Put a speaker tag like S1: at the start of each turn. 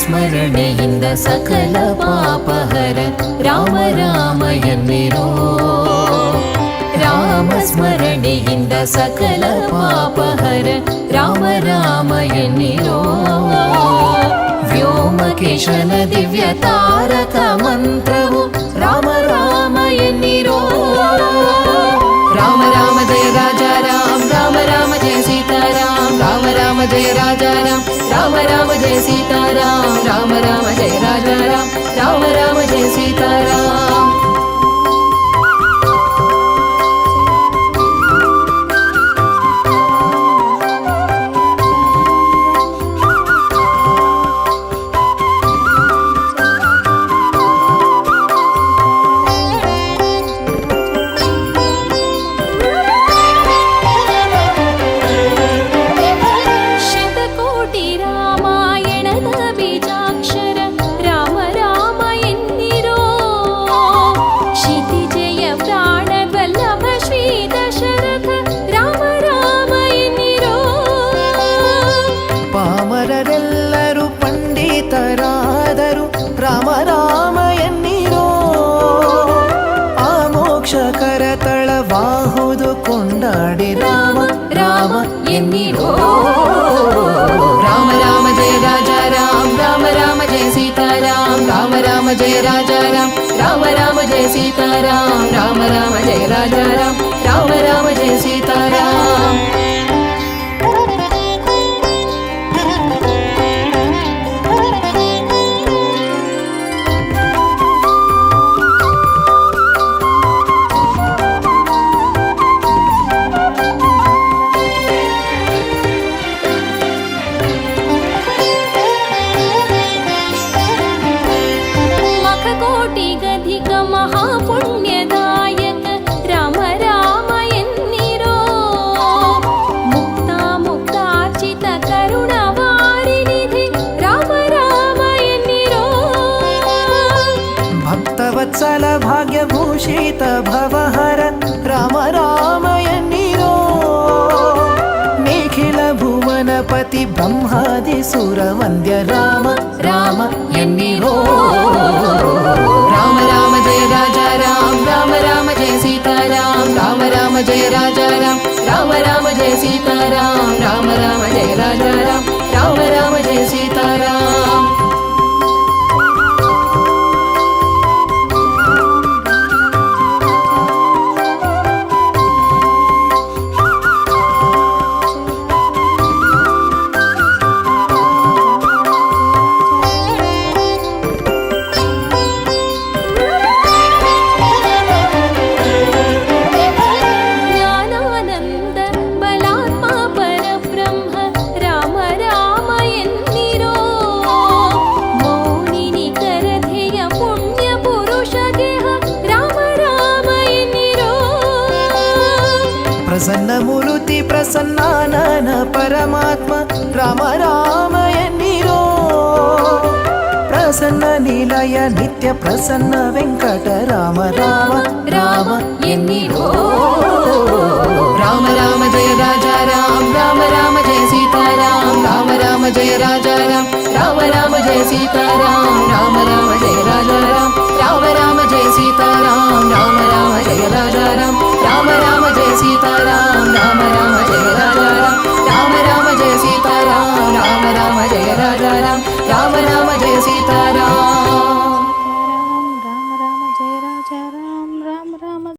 S1: ಸ್ಮರಣೆಯಿಂದ ಸಕಲ ಪಾಪಹರ ರಾಮ ರಾಮ ಎನ್ನಿರೋ. ರಾಮ ಸ್ಮರಣೆಯಿಂದ ಸಕಲ ಪಾಪಹರ ರಾಮ ರಾಮ ಎನ್ನಿರೋ. ವ್ಯೋಮಕೇಶನ ದಿವ್ಯ ತಾರಕ ಮಂತ್ರವು ರಾಮ ರಾಮ ಎನ್ನಿರೋ. ರಾಮ ರಾಮ ಜಯ ರಾಜಾ ರಾಮ ರಾಮ ರಾಮ ಜಯ ಸೀತಾರಾಮ ರಾಮ ರಾಮ ಜಯ ರಾಜಾ ರಾಮ ರಾಮ ರಾಮ ಜಯ ಸೀತಾರಾಮ ರಾಮ ರಾಮ ಜಯ ರಾಜಾ ರಾಮ ರಾಮ ರಾಮ ಜಯ ಸೀತಾರಾಮ.
S2: ಪಾಮರರೆಲ್ಲರೂ ಪಂಡಿತರಾದರು ರಾಮ ರಾಮ ಎನ್ನಿರೋ. ಆ ಮೋಕ್ಷ ಕರತಳವಾಹುದು ಕೊಂಡಾಡಿ ರಾಮ ರಾಮ ಎನ್ನಿರೋ.
S1: ರಾಮ ರಾಮ ಜಯ ರಾಜಾ ರಾಮ ರಾಮ ರಾಮ ಜಯ ಸೀತಾರಾಮ ರಾಮ ರಾಮ ಜಯ ರಾಜಾ ರಾಮ ರಾಮ ರಾಮ ಜಯ ಸೀತಾರಾಮ ರಾಮ ರಾಮ ಜಯ ರಾಜಾ ರಾಮ ರಾಮ ರಾಮ ಜಯ ಸೀತಾರಾಮ.
S3: महापुण्यदायक राम राम एन्निरो. मुक्ता मुक्तार्चित करुणवारिनिधि राम राम एन्निरो.
S2: ಭಕ್ತವತ್ಸಲ ಭಾಗ್ಯಭೂಷಿತ ಭವಹರ ರಾಮ ರಾಮ ಎನ್ನಿರೋ. ನಿಖಿಲ ಭುವನಪತಿ ಬ್ರಹ್ಮಾದಿ ಸುರ ವಂದ್ಯ ರಾಮ ರಾಮ ಎನ್ನಿರೋ.
S1: ರಾಮ ರಾಮ ಜಯ ರಾಜಾ ರಾಮ ರಾಮ ರಾಮ ಜಯ ಸೀತಾರಾಮ ರಾಮ ರಾಮ ಜಯ ರಾಜಾ ರಾಮ ರಾಮ ರಾಮ ಜಯ ಸೀತಾರಾಮ ರಾಮ ರಾಮ ಜಯ ರಾಜಾ ರಾಮ ರಾಮ ರಾಮ ಜಯ ಸೀತಾರಾಮ.
S2: ಪ್ರಸನ್ನ ಮೂರುತಿ ಪ್ರಸನ್ನಾನನ ಪರಮಾತ್ಮ ರಾಮ ರಾಮ ಎನ್ನಿರೋ. ಪ್ರಸನ್ನ ನಿಲಯ ನಿತ್ಯ ಪ್ರಸನ್ನ ವೆಂಕಟ ರಾಮ ರಾಮ ರಾಮ ಎನ್ನಿರೋ.
S1: ರಾಮ ರಾಮ ಜಯ ರಾಜಾ ರಾಮ ರಾಮ ರಾಮ ಜಯ ಸೀತಾರಾಮ ರಾಮ ರಾಮ ಜಯ ರಾಜಾ ರಾಮ ರಾಮ ರಾಮ ಜಯ ಸೀತಾರಾಮ ರಾಮ ರಾಮ ಜಯ ರಾಜಾ ರಾಮ ರಾಮ ರಾಮ ಜಯ ಸೀತಾರಾಮ ರಾಮ ರಾಮ ಜಯ ರಾಜಾ ರಾಮ ರಾಮ ರಾಮ ಜಯ ಸೀತಾರಾಮ ರಾಮ ರಾಮ ಜಯ ರಾಜಾ ರಾಮ ರಾಮ ರಾಮ ಜಯ ಸೀತಾರಾಮ ರಾಮ ರಾಮ ಜಯ ರಾಜಾ ರಾಮ ರಾಮ ರಾಮ ಜಯ ಸೀತಾರಾಮ.